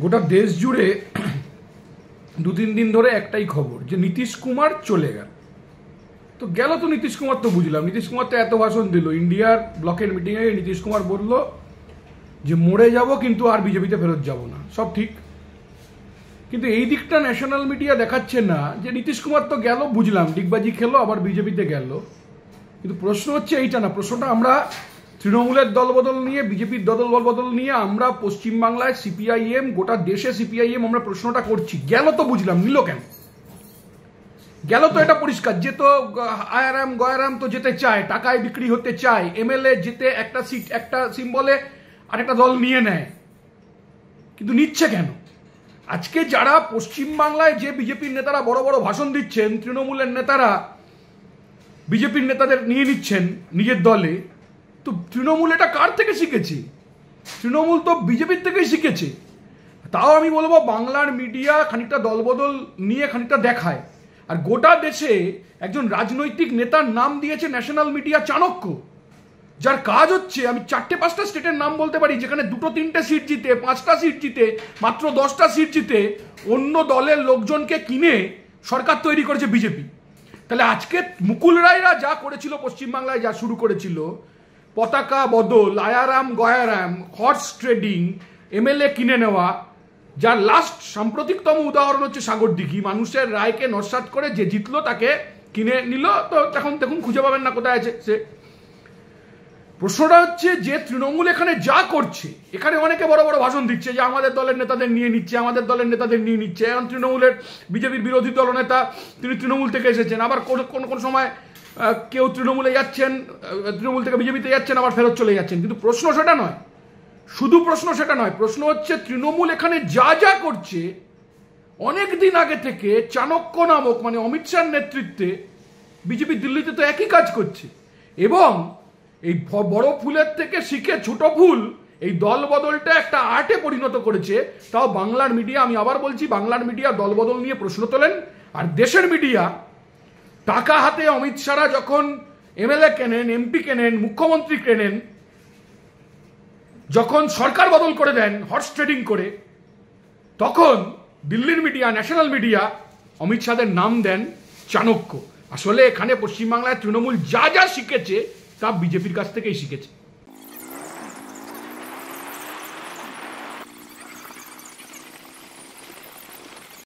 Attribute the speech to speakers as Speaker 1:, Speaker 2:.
Speaker 1: গোটা দেশ জুড়ে দু তিন দিন ধরে একটাই খবর যে নীতিশ কুমার চলে গেল। তো গেল তো নীতিশ কুমার, তো বুঝলাম নীতিশ কুমার তো এত ভাষণ দিল, ইন্ডিয়ার ব্লকের মিটিংয়ে নীতিশ কুমার বলল যে মরে যাব কিন্তু আর বিজেপিতে ফেরত যাব না, সব ঠিক। কিন্তু এই দিকটা ন্যাশনাল মিডিয়া দেখাচ্ছে না যে নীতিশ কুমার তো গেল, বুঝলাম ডিগবাজি খেলো, আবার বিজেপিতে গেল। কিন্তু প্রশ্ন হচ্ছে এইটা না, প্রশ্নটা আমরা তৃণমূলের দলবদল নিয়ে, বিজেপির দলবদল নিয়ে আমরা পশ্চিমবাংলায় সিপিআইএম, গোটা দেশে সিপিআইএম আমরা প্রশ্নটা করছি। গেল তো বুঝলাম, নিল কেন? গেল তো এটা পরিষ্কার, যে তো আয়ারাম গয়ারাম তো যেতে চায়, টাকায় বিক্রি হতে চায়, এমএলএ যেতে একটা সিট একটা সিম্বলে আরেকটা দল নিয়ে নেয়, কিন্তু নিচ্ছে কেন? আজকে যারা পশ্চিমবাংলায় যে বিজেপির নেতারা বড় বড় ভাষণ দিচ্ছেন, তৃণমূলের নেতারা বিজেপির নেতাদের নিয়ে নিচ্ছেন নিজের দলে, তো তৃণমূল এটা কার থেকে শিখেছে? তৃণমূল তো বিজেপির থেকেই শিখেছে। তাও আমি বলবো বাংলার মিডিয়া খানিকটা দলবদল নিয়ে খানিকটা দেখায়। আর গোটা দেশে একজন রাজনৈতিক নেতার নাম দিয়েছে ন্যাশনাল মিডিয়া চাণক্য, যার কাজ হচ্ছে, আমি 4-5টা স্টেটের নাম বলতে পারি যেখানে 2-3টে সিট জিতে, 5টা সিট জিতে, মাত্র 10টা সিট জিতে অন্য দলের লোকজনকে কিনে সরকার তৈরি করেছে বিজেপি। তাহলে আজকে মুকুল রায়রা যা করেছিল পশ্চিমবাংলায়, যা শুরু করেছিল, পতাকা বদল, আয়ারাম গয়ারাম, হর্স ট্রেডিং, এমএলএ কিনে নেওয়া, যার লাস্ট সাম্প্রতিকতম উদাহরণ হচ্ছে সাগরদিঘি, মানুষের রায়কে নস্যাৎ করে যে জিতলো তাকে কিনে নিল। তো এখন দেখুন খুঁজে পাবেন না কোথায় আছে সে। প্রশ্নটা হচ্ছে যে তৃণমূল এখানে যা করছে, এখানে অনেকে বড় বড় ভাষণ দিচ্ছে যে আমাদের দলের নেতাদের নিয়ে নিচ্ছে, আমাদের দলের নেতাদের নিয়ে নিচ্ছে। এখন তৃণমূলের বিজেপির বিরোধী দলনেতা, তিনি তৃণমূল থেকে এসেছেন, আবার কোন সময় কেউ তৃণমূলে যাচ্ছেন, তৃণমূল থেকে বিজেপিতে যাচ্ছেন, আবার ফেরত চলে যাচ্ছেন। কিন্তু প্রশ্ন সেটা নয়, শুধু প্রশ্ন সেটা নয়, প্রশ্ন হচ্ছে তৃণমূল এখানে যা যা করছে অনেক দিন আগে থেকে চাণক্য নামক, মানে অমিত শাহর নেতৃত্বে বিজেপি দিল্লিতে তো একই কাজ করছে। এবং এই বড় ফুলের থেকে শিখে ছোট ফুল, এই দল বদলটা একটা আর্টে পরিণত করেছে। তাও বাংলার মিডিয়া, আমি আবার বলছি, বাংলার মিডিয়া দল বদল নিয়ে প্রশ্ন তোলেন। আর দেশের মিডিয়া টাকা হাতে অমিত শাহরা যখন এমএলএ কেনেন, এমপি কেনেন, মুখ্যমন্ত্রী কেনেন, যখন সরকার বদল করে দেন হর্স ট্রেডিং করে, তখন দিল্লির মিডিয়া, ন্যাশনাল মিডিয়া অমিত শাহদের নাম দেন চাণক্য। আসলে এখানে পশ্চিমবাংলায় তৃণমূল যা যা শিখেছে তা বিজেপির কাছ থেকেই শিখেছে।